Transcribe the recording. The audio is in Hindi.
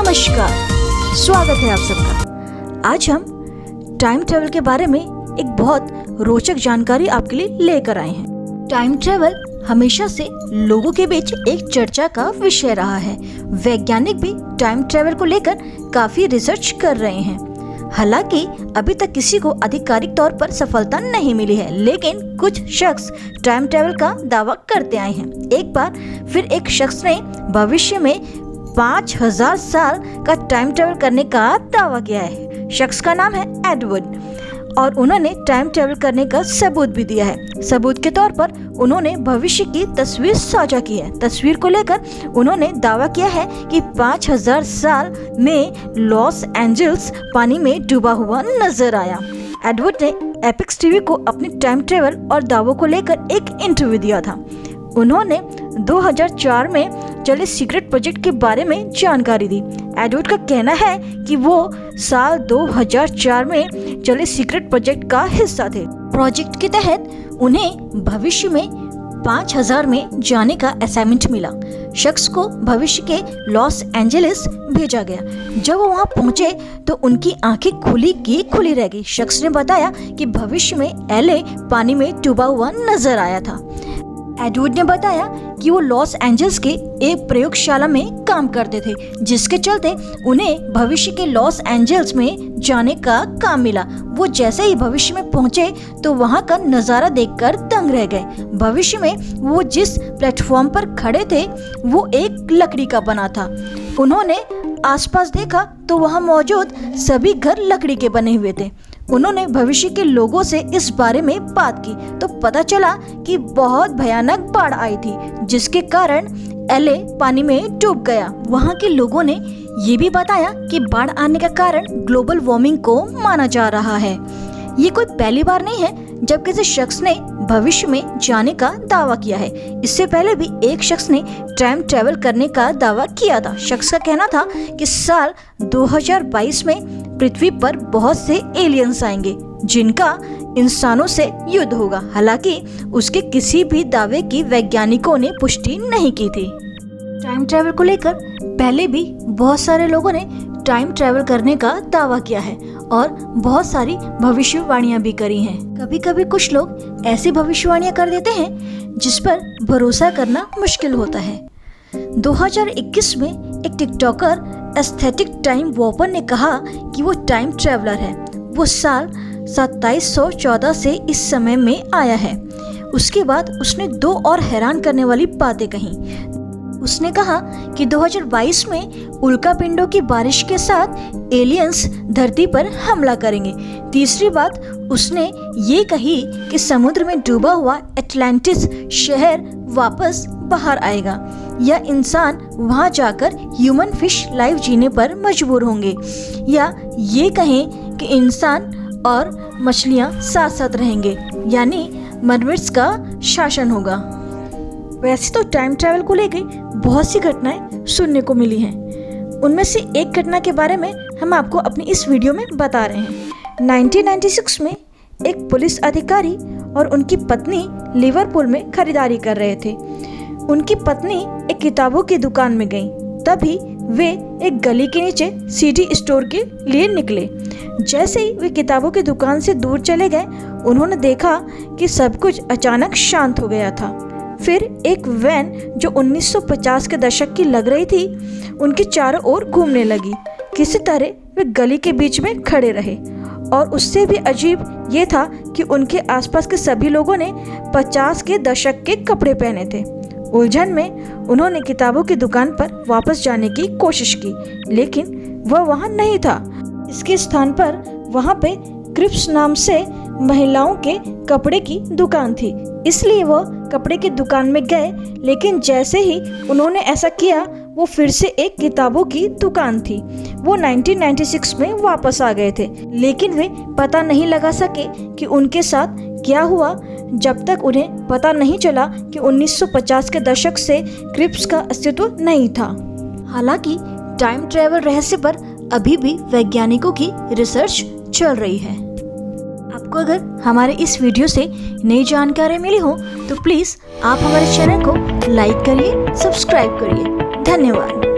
नमस्कार, स्वागत है आप सबका। आज हम टाइम ट्रेवल के बारे में एक बहुत रोचक जानकारी आपके लिए लेकर आए हैं। टाइम ट्रेवल हमेशा से लोगों के बीच एक चर्चा का विषय रहा है। वैज्ञानिक भी टाइम ट्रेवल को लेकर काफी रिसर्च कर रहे हैं। हालांकि अभी तक किसी को आधिकारिक तौर पर सफलता नहीं मिली है, लेकिन कुछ शख्स टाइम ट्रेवल का दावा करते आए हैं। एक बार फिर एक शख्स ने भविष्य में 5000 साल का टाइम ट्रेवल करने का दावा किया है। शख्स का नाम है एडवर्ड और उन्होंने टाइम ट्रेवल करने का सबूत भी दिया है। सबूत के तौर पर उन्होंने भविष्य की तस्वीर साझा की है। तस्वीर को लेकर उन्होंने दावा किया है कि 5000 साल में लॉस एंजल्स पानी में डूबा हुआ नजर आया। एडवर्ड ने एपिक्स टीवी को अपनी टाइम ट्रेवल और दावों को लेकर एक इंटरव्यू दिया था। उन्होंने 2004 में चले सीक्रेट प्रोजेक्ट के बारे में जानकारी दी। एडवर्ड का कहना है कि वो साल 2004 में चले सीक्रेट प्रोजेक्ट का हिस्सा थे। प्रोजेक्ट के तहत उन्हें भविष्य में 5000 में जाने का असाइनमेंट मिला। शख्स को भविष्य के लॉस एंजलिस भेजा गया। जब वो वहाँ पहुँचे तो उनकी आंखें खुली की खुली रह गई। शख्स ने बताया कि भविष्य में एलए पानी में डूबा हुआ नजर आया था। एडवर्ड ने बताया कि वो लॉस एंजल्स के एक प्रयोगशाला में काम करते थे, जिसके चलते उन्हें भविष्य के लॉस एंजल्स में जाने का काम मिला। वो जैसे ही भविष्य में पहुंचे तो वहां का नज़ारा देखकर दंग रह गए। भविष्य में वो जिस प्लेटफॉर्म पर खड़े थे वो एक लकड़ी का बना था। उन्होंने आसपास देखा तो वहां मौजूद सभी घर लकड़ी के बने हुए थे। उन्होंने भविष्य के लोगों से इस बारे में बात की तो पता चला कि बहुत भयानक बाढ़ आई थी, जिसके कारण एलए पानी में डूब गया। वहां के लोगों ने ये भी बताया कि बाढ़ आने का कारण ग्लोबल वार्मिंग को माना जा रहा है। ये कोई पहली बार नहीं है जब किसी शख्स ने भविष्य में जाने का दावा किया है। इससे पहले भी एक शख्स ने टाइम ट्रेवल करने का दावा किया था। शख्स का कहना था कि साल 2022 में पृथ्वी पर बहुत से एलियंस आएंगे जिनका इंसानों से युद्ध होगा। हालांकि उसके किसी भी दावे की वैज्ञानिकों ने पुष्टि नहीं की थी। टाइम ट्रेवल को लेकर पहले भी बहुत सारे लोगों ने टाइम ट्रेवल करने का दावा किया है और बहुत सारी भविष्यवाणियां भी करी हैं। कभी कभी कुछ लोग ऐसी भविष्यवाणियां कर देते हैं जिस पर भरोसा करना मुश्किल होता है। 2021 में एक टिकटॉकर एस्थेटिक टाइम वॉपर ने कहा कि वो टाइम ट्रेवलर है। वो साल 2714 से इस समय में आया है। उसके बाद उसने दो और हैरान करने वाली बातें कही। उसने कहा कि 2022 में उल्कापिंडों की बारिश के साथ एलियंस धरती पर हमला करेंगे। तीसरी बात उसने ये कही कि समुद्र में डूबा हुआ एटलांटिस शहर वापस बाहर आएगा या इंसान वहां जाकर ह्यूमन फिश लाइफ जीने पर मजबूर होंगे, या ये कहें कि इंसान और मछलियां साथ साथ रहेंगे, यानी मरमिट्स का शासन होगा। वैसे तो टाइम ट्रैवल को लेकर बहुत सी घटनाएं सुनने को मिली हैं। उनमें से एक घटना के बारे में हम आपको अपनी इस वीडियो में बता रहे हैं। 1996 में एक पुलिस अधिकारी और उनकी पत्नी लिवरपूल में खरीदारी कर रहे थे। उनकी पत्नी एक किताबों की दुकान में गई। तभी वे एक गली के नीचे सीडी स्टोर के लिए निकले। जैसे ही वे किताबों की दुकान से दूर चले गए, उन्होंने देखा कि सब कुछ अचानक शांत हो गया था। फिर एक वैन जो 1950 के दशक की लग रही थी, उनके चारों ओर घूमने लगी। किसी तरह वे गली के बीच में खड़े रहे और उससे भी अजीब ये था कि उनके आसपास के सभी लोगों ने 50 के दशक के कपड़े पहने थे। उलझन में उन्होंने किताबों की दुकान पर वापस जाने की कोशिश की, लेकिन वह वहाँ नहीं था। इसके स्थान पर वहाँ पे क्रिप्स नाम से महिलाओं के कपड़े की दुकान थी, इसलिए वह कपड़े की दुकान में गए। लेकिन जैसे ही उन्होंने ऐसा किया, वो फिर से एक किताबों की दुकान थी। वो 1996 में वापस आ गए थे, लेकिन वे पता नहीं लगा सके कि उनके साथ क्या हुआ, जब तक उन्हें पता नहीं चला कि 1950 के दशक से क्रिप्स का अस्तित्व नहीं था। हालांकि टाइम ट्रैवल रहस्य पर अभी भी वैज्ञानिकों की रिसर्च चल रही है। आपको अगर हमारे इस वीडियो से नई जानकारी मिली हो तो प्लीज़ आप हमारे चैनल को लाइक करिए, सब्सक्राइब करिए। धन्यवाद।